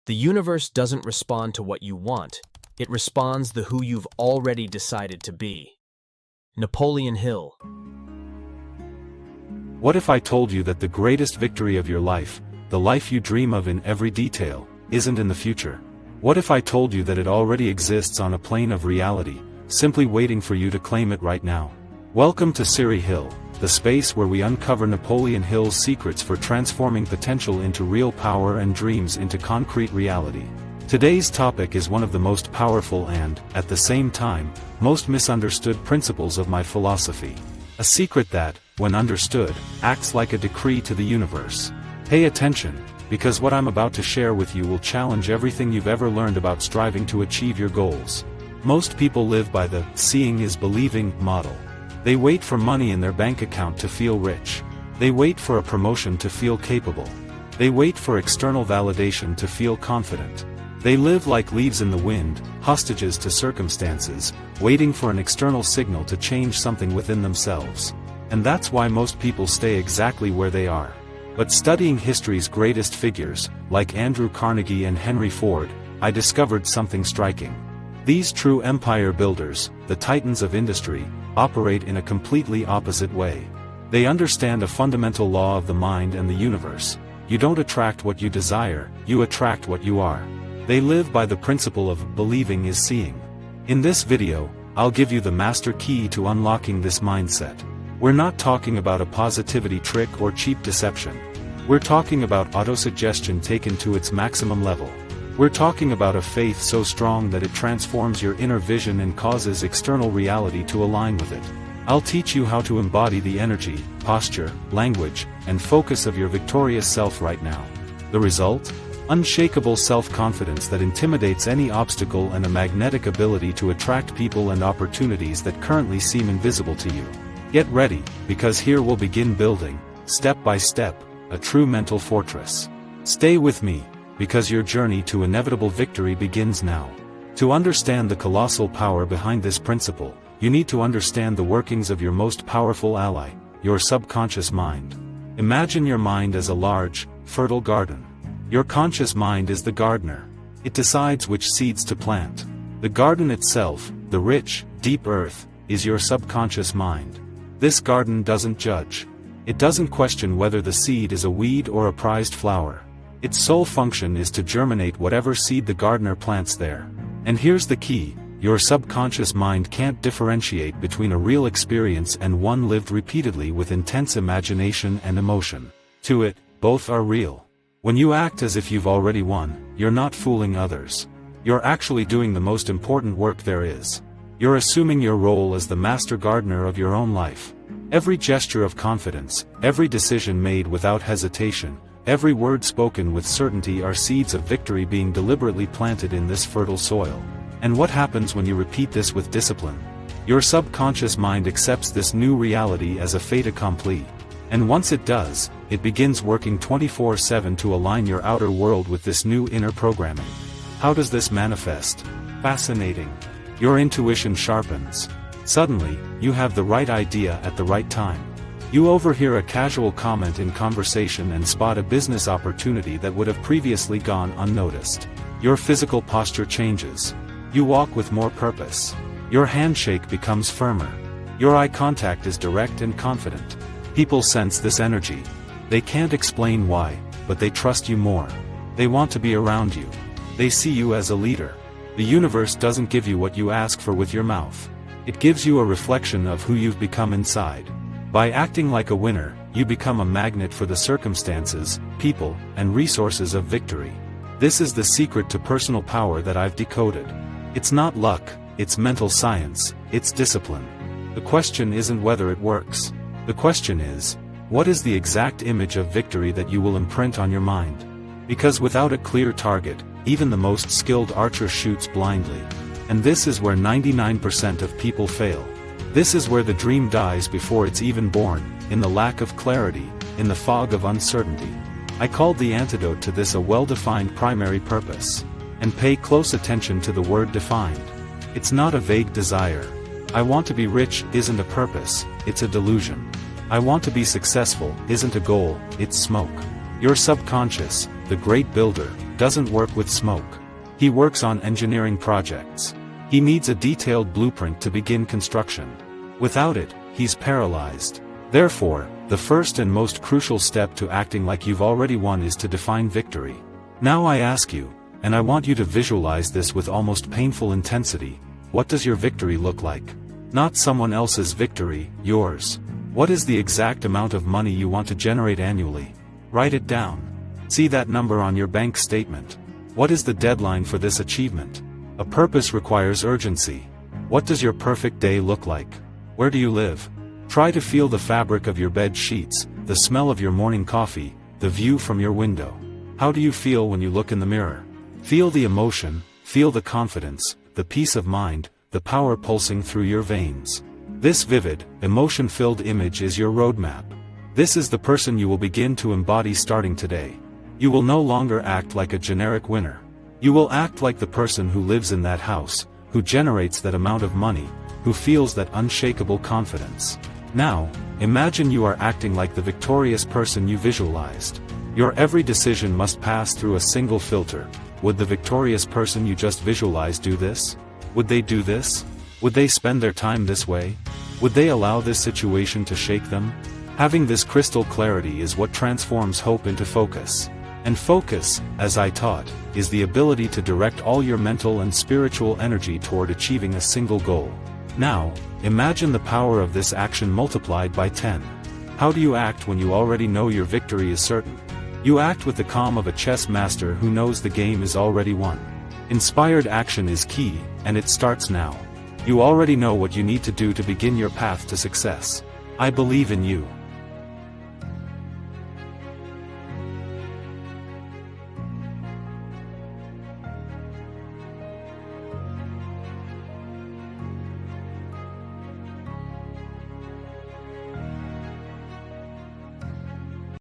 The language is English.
The universe doesn't respond to what you want, it responds to who you've already decided to be. Napoleon Hill. What if I told you that the greatest victory of your life, the life you dream of in every detail, isn't in the future? What if I told you that it already exists on a plane of reality, simply waiting for you to claim it right now? Welcome to Siri Hill, the space where we uncover Napoleon Hill's secrets for transforming potential into real power and dreams into concrete reality. Today's topic is one of the most powerful and, at the same time, most misunderstood principles of my philosophy. A secret that, when understood, acts like a decree to the universe. Pay attention, because what I'm about to share with you will challenge everything you've ever learned about striving to achieve your goals. Most people live by the seeing is believing model. They wait for money in their bank account to feel rich. They wait for a promotion to feel capable. They wait for external validation to feel confident. They live like leaves in the wind, hostages to circumstances, waiting for an external signal to change something within themselves. And that's why most people stay exactly where they are. But studying history's greatest figures, like Andrew Carnegie and Henry Ford, I discovered something striking. These true empire builders, the titans of industry, operate in a completely opposite way. They understand a fundamental law of the mind and the universe. You don't attract what you desire, you attract what you are. They live by the principle of believing is seeing. In this video, I'll give you the master key to unlocking this mindset. We're not talking about a positivity trick or cheap deception. We're talking about autosuggestion taken to its maximum level. We're talking about a faith so strong that it transforms your inner vision and causes external reality to align with it. I'll teach you how to embody the energy, posture, language, and focus of your victorious self right now. The result? Unshakable self-confidence that intimidates any obstacle and a magnetic ability to attract people and opportunities that currently seem invisible to you. Get ready, because here we'll begin building, step by step, a true mental fortress. Stay with me, because your journey to inevitable victory begins now. To understand the colossal power behind this principle, you need to understand the workings of your most powerful ally, your subconscious mind. Imagine your mind as a large, fertile garden. Your conscious mind is the gardener. It decides which seeds to plant. The garden itself, the rich, deep earth, is your subconscious mind. This garden doesn't judge. It doesn't question whether the seed is a weed or a prized flower. Its sole function is to germinate whatever seed the gardener plants there. And here's the key, your subconscious mind can't differentiate between a real experience and one lived repeatedly with intense imagination and emotion. To it, both are real. When you act as if you've already won, you're not fooling others. You're actually doing the most important work there is. You're assuming your role as the master gardener of your own life. Every gesture of confidence, every decision made without hesitation, every word spoken with certainty are seeds of victory being deliberately planted in this fertile soil. And what happens when you repeat this with discipline? Your subconscious mind accepts this new reality as a fait accompli. And once it does, it begins working 24/7 to align your outer world with this new inner programming. How does this manifest? Fascinating. Your intuition sharpens. Suddenly, you have the right idea at the right time. You overhear a casual comment in conversation and spot a business opportunity that would have previously gone unnoticed. Your physical posture changes. You walk with more purpose. Your handshake becomes firmer. Your eye contact is direct and confident. People sense this energy. They can't explain why, but they trust you more. They want to be around you. They see you as a leader. The universe doesn't give you what you ask for with your mouth. It gives you a reflection of who you've become inside. By acting like a winner, you become a magnet for the circumstances, people, and resources of victory. This is the secret to personal power that I've decoded. It's not luck, it's mental science, it's discipline. The question isn't whether it works. The question is, what is the exact image of victory that you will imprint on your mind? Because without a clear target, even the most skilled archer shoots blindly. And this is where 99% of people fail. This is where the dream dies before it's even born, in the lack of clarity, in the fog of uncertainty. I called the antidote to this a well-defined primary purpose. And pay close attention to the word defined. It's not a vague desire. I want to be rich isn't a purpose, it's a delusion. I want to be successful isn't a goal, it's smoke. Your subconscious, the great builder, doesn't work with smoke. He works on engineering projects. He needs a detailed blueprint to begin construction. Without it, he's paralyzed. Therefore, the first and most crucial step to acting like you've already won is to define victory. Now I ask you, and I want you to visualize this with almost painful intensity, what does your victory look like? Not someone else's victory, yours. What is the exact amount of money you want to generate annually? Write it down. See that number on your bank statement. What is the deadline for this achievement? A purpose requires urgency. What does your perfect day look like? Where do you live? Try to feel the fabric of your bed sheets, the smell of your morning coffee, the view from your window. How do you feel when you look in the mirror? Feel the emotion, feel the confidence, the peace of mind, the power pulsing through your veins. This vivid, emotion-filled image is your roadmap. This is the person you will begin to embody starting today. You will no longer act like a generic winner. You will act like the person who lives in that house, who generates that amount of money, who feels that unshakable confidence. Now, imagine you are acting like the victorious person you visualized. Your every decision must pass through a single filter. Would the victorious person you just visualized do this? Would they do this? Would they spend their time this way? Would they allow this situation to shake them? Having this crystal clarity is what transforms hope into focus. And focus, as I taught, is the ability to direct all your mental and spiritual energy toward achieving a single goal. Now, imagine the power of this action multiplied by 10. How do you act when you already know your victory is certain? You act with the calm of a chess master who knows the game is already won. Inspired action is key, and it starts now. You already know what you need to do to begin your path to success. I believe in you.